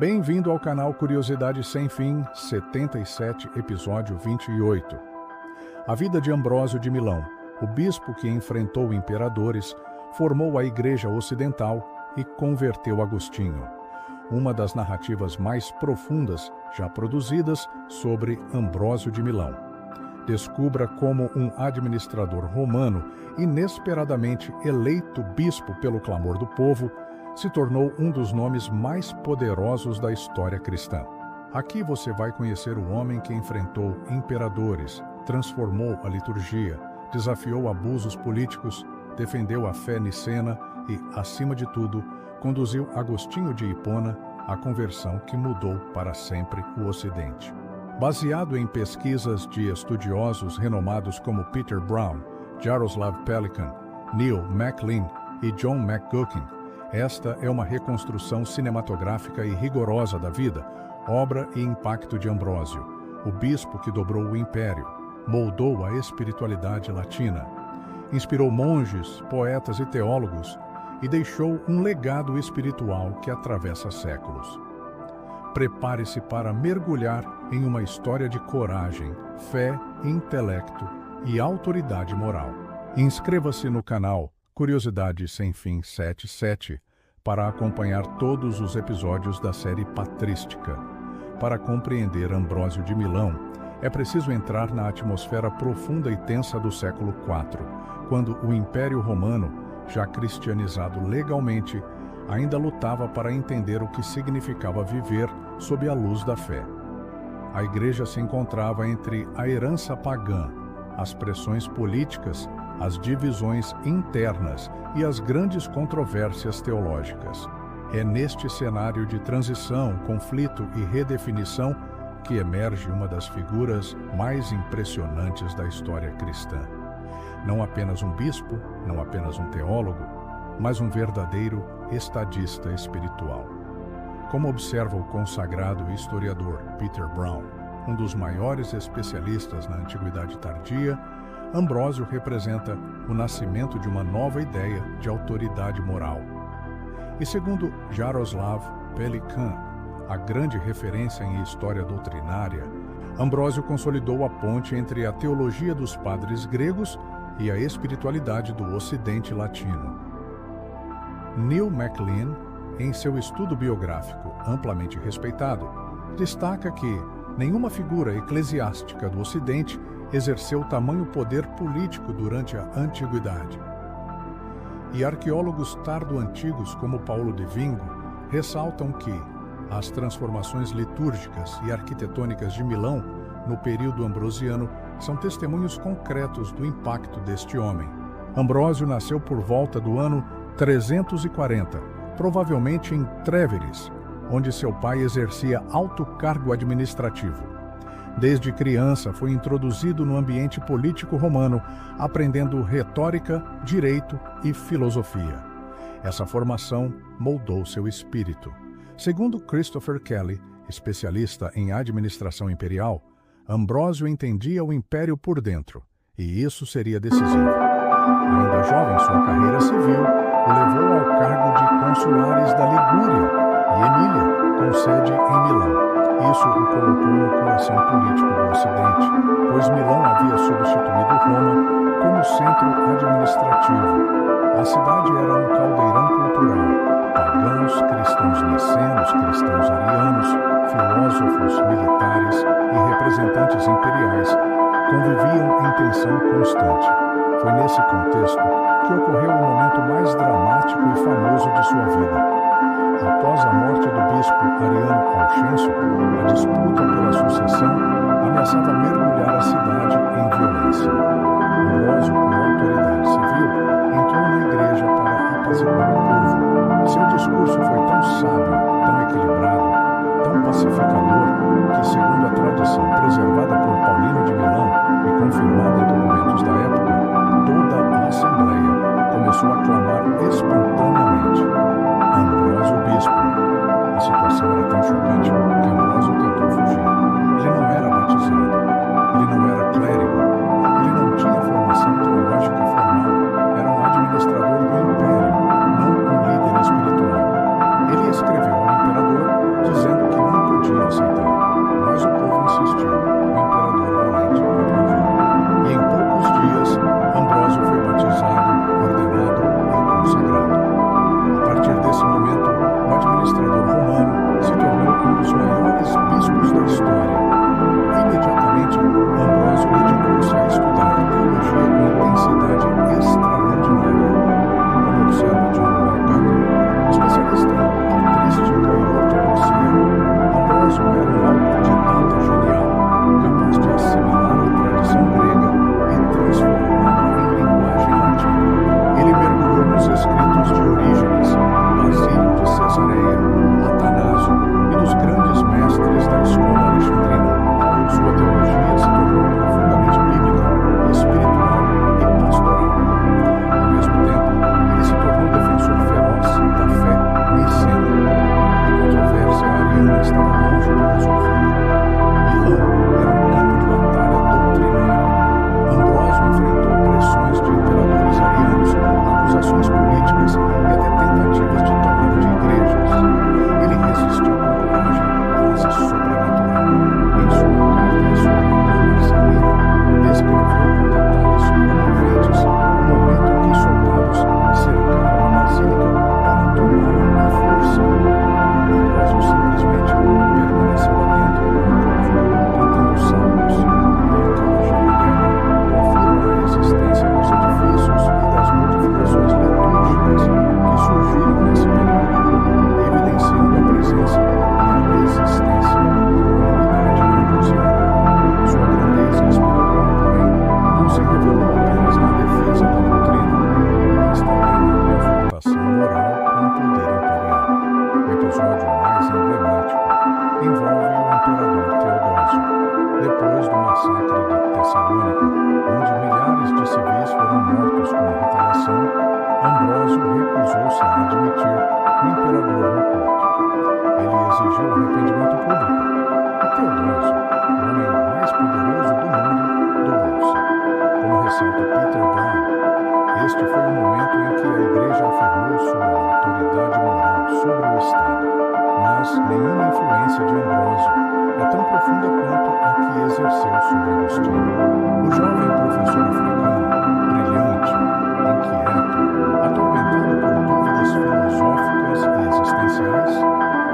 Bem-vindo ao canal Curiosidade Sem Fim, 77, episódio 28. A vida de Ambrósio de Milão, o bispo que enfrentou imperadores, formou a Igreja Ocidental e converteu Agostinho. Uma das narrativas mais profundas já produzidas sobre Ambrósio de Milão. Descubra como um administrador romano, inesperadamente eleito bispo pelo clamor do povo, se tornou um dos nomes mais poderosos da história cristã. Aqui você vai conhecer o homem que enfrentou imperadores, transformou a liturgia, desafiou abusos políticos, defendeu a fé nicena e, acima de tudo, conduziu Agostinho de Hipona à conversão que mudou para sempre o Ocidente. Baseado em pesquisas de estudiosos renomados como Peter Brown, Jaroslav Pelikan, Neil MacLean e John McGuckin, esta é uma reconstrução cinematográfica e rigorosa da vida, obra e impacto de Ambrósio, o bispo que dobrou o império, moldou a espiritualidade latina, inspirou monges, poetas e teólogos e deixou um legado espiritual que atravessa séculos. Prepare-se para mergulhar em uma história de coragem, fé, intelecto e autoridade moral. Inscreva-se no canal Curiosidade Sem Fim 77 para acompanhar todos os episódios da série Patrística. Para compreender Ambrósio de Milão, é preciso entrar na atmosfera profunda e tensa do século IV, quando o Império Romano, já cristianizado legalmente, ainda lutava para entender o que significava viver sob a luz da fé. A Igreja se encontrava entre a herança pagã, as pressões políticas, as divisões internas e as grandes controvérsias teológicas. É neste cenário de transição, conflito e redefinição que emerge uma das figuras mais impressionantes da história cristã. Não apenas um bispo, não apenas um teólogo, mas um verdadeiro estadista espiritual. Como observa o consagrado historiador Peter Brown, um dos maiores especialistas na Antiguidade Tardia, Ambrósio representa o nascimento de uma nova ideia de autoridade moral. E segundo Jaroslav Pelikan, a grande referência em história doutrinária, Ambrósio consolidou a ponte entre a teologia dos padres gregos e a espiritualidade do Ocidente latino. Neil MacLean, em seu estudo biográfico amplamente respeitado, destaca que nenhuma figura eclesiástica do Ocidente exerceu tamanho poder político durante a Antiguidade. E arqueólogos tardo-antigos como Paulo de Vingo ressaltam que as transformações litúrgicas e arquitetônicas de Milão no período ambrosiano são testemunhos concretos do impacto deste homem. Ambrósio nasceu por volta do ano 340, provavelmente em Tréveris, onde seu pai exercia alto cargo administrativo. Desde criança foi introduzido no ambiente político romano, aprendendo retórica, direito e filosofia. Essa formação moldou seu espírito. Segundo Christopher Kelly, especialista em administração imperial, Ambrósio entendia o império por dentro, e isso seria decisivo. Ainda jovem, sua carreira civil o levou ao cargo de consulares da Ligúria e Emília, com sede em Milão. Isso o colocou no coração político do Ocidente, pois Milão havia substituído Roma como centro administrativo. A cidade era um caldeirão cultural. Pagãos, cristãos nicenos, cristãos arianos, filósofos, militares e representantes imperiais conviviam em tensão constante. Foi nesse contexto que ocorreu o momento mais dramático e famoso de sua vida. Após a morte do bispo Ariano Alcêncio, a disputa pela sucessão ameaçava mergulhar a cidade em violência. Ambrósio, como autoridade civil, entrou na igreja para apaziguar o povo. Seu discurso foi tão sábio, tão equilibrado, tão pacificador, que, segundo a tradição preservada por Paulino de Milão e confirmada em documentos da época, toda a Assembleia começou a clamar espontaneamente: Ambrósio bispo. A situação era tão chocante que Ambrósio tentou fugir. Ele não era batizado, ele não era clérigo, ele não tinha formação teológica formal, era um administrador do império, não um líder espiritual. Ele escreveu ao imperador dizendo o imperador no culto. Ele exigiu arrependimento público, e Teodósio, o homem mais poderoso do mundo, dobrou-se. Como ressalta Peter Brown, este foi o momento em que a Igreja afirmou sua autoridade moral sobre o Estado, mas nenhuma influência de Ambrósio é tão profunda quanto a que exerceu sobre Agostinho. O jovem professor africano, brilhante, inquieto, atormentado por dúvidas filosóficas e existenciais,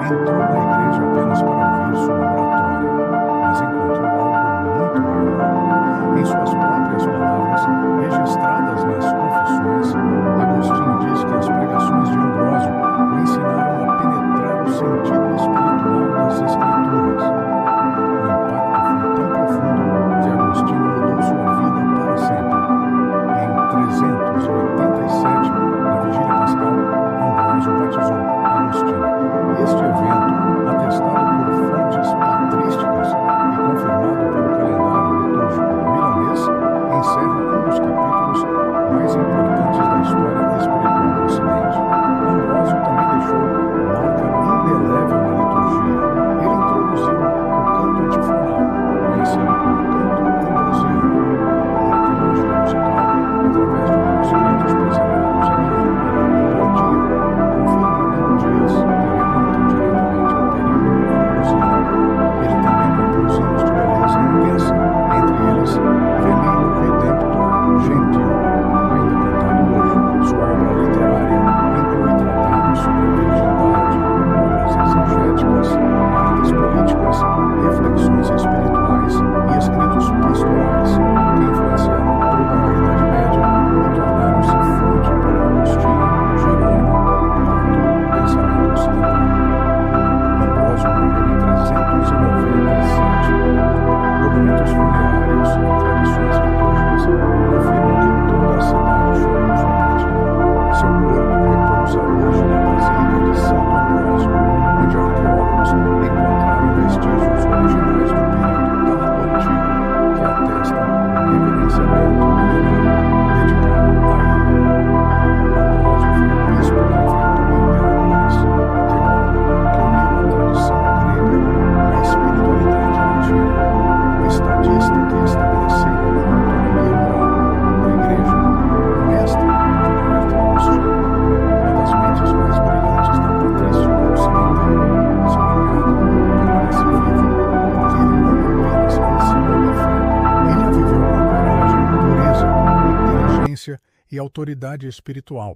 entrou na igreja apenas para ouvir sua oratória, mas encontrou algo muito maior. Em suas próprias palavras, registradas nas Confissões, Agostinho diz que as pregações de Ambrósio o ensinaram a penetrar o sentido espiritual das Escrituras. O impacto foi tão profundo que Agostinho mudou sua vida para sempre. Em 387, na Vigília Pascal, Ambrósio batizou Agostinho. Este evento, atestado por fontes patrísticas e confirmado pelo calendário litúrgico milanês, encerra um dos capítulos mais importantes da história espiritual do Ocidente. Ambrósio também deixou marca indelével na liturgia. Ele introduziu o canto antifonal, conhecido como canto ambrosiano, a arqueologia musical, através de manuscritos preservados em Roma tardia, confirma melodias que remontam diretamente ao período ambrosiano. Ele também compôs hinos de beleza intensa, entre eles Venilo Redemptor Gentil, ainda cantado hoje. Sua obra literária inclui tratados sobre a virgindade, obras exegéticas, cartas políticas, reflexões espirituais e escritos pastorais, que influenciaram toda a Idade Média e tornaram-se fonte para Agostinho, Jerônimo e para todo o pensamento ocidental. Ambrósio morreu em 397. Documentos funerários e tradições litúrgicas confirmam que toda a cidade chorou sua partida. Seu corpo repousa hoje na Basílica de Santo Ambrósio, onde arqueólogos encontraram vestígios originais do período tardo antigo que atestam o reverenciamento milenar dedicado a ele. Ambrósio foi o bispo que enfrentou imperadores, teólogo que uniu a tradição grega à espiritualidade latina, o estadista que estabeleceu a autonomia moral da Igreja, o mestre que liberta Agostinho, uma das mentes mais brilhantes da patrística ocidental. Seu legado permanece vivo, porque ele não apenas ensinou a fé, ele a viveu com coragem, pureza, inteligência e autoridade espiritual.